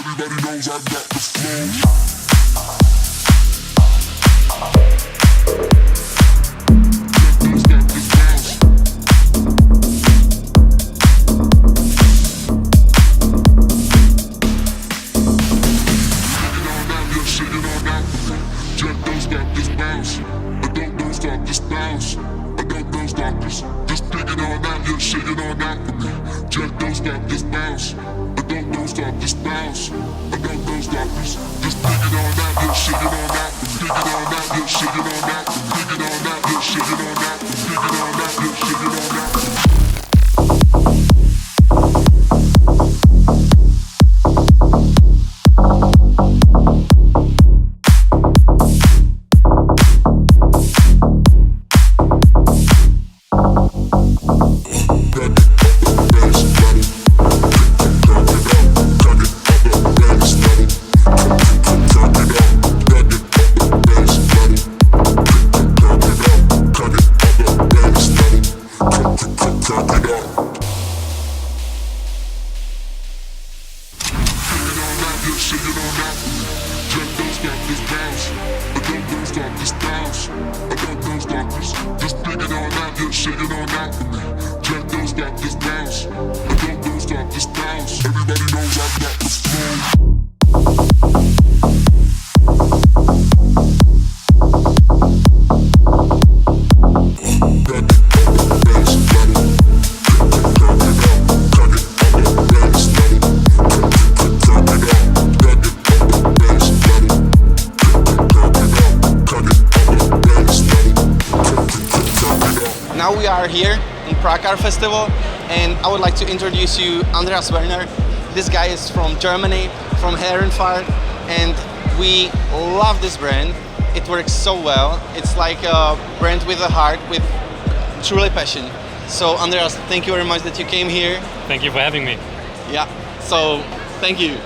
Everybody knows I got the flow. Now we are here in Prague Car Festival, and I would like to introduce you Andreas Werner. This guy is from Germany, from Herrenfahrt, and we love this brand. It works so well. It's like a brand with a heart, with truly passion. So Andreas, thank you very much that you came here. Thank you for having me. Yeah, so thank you.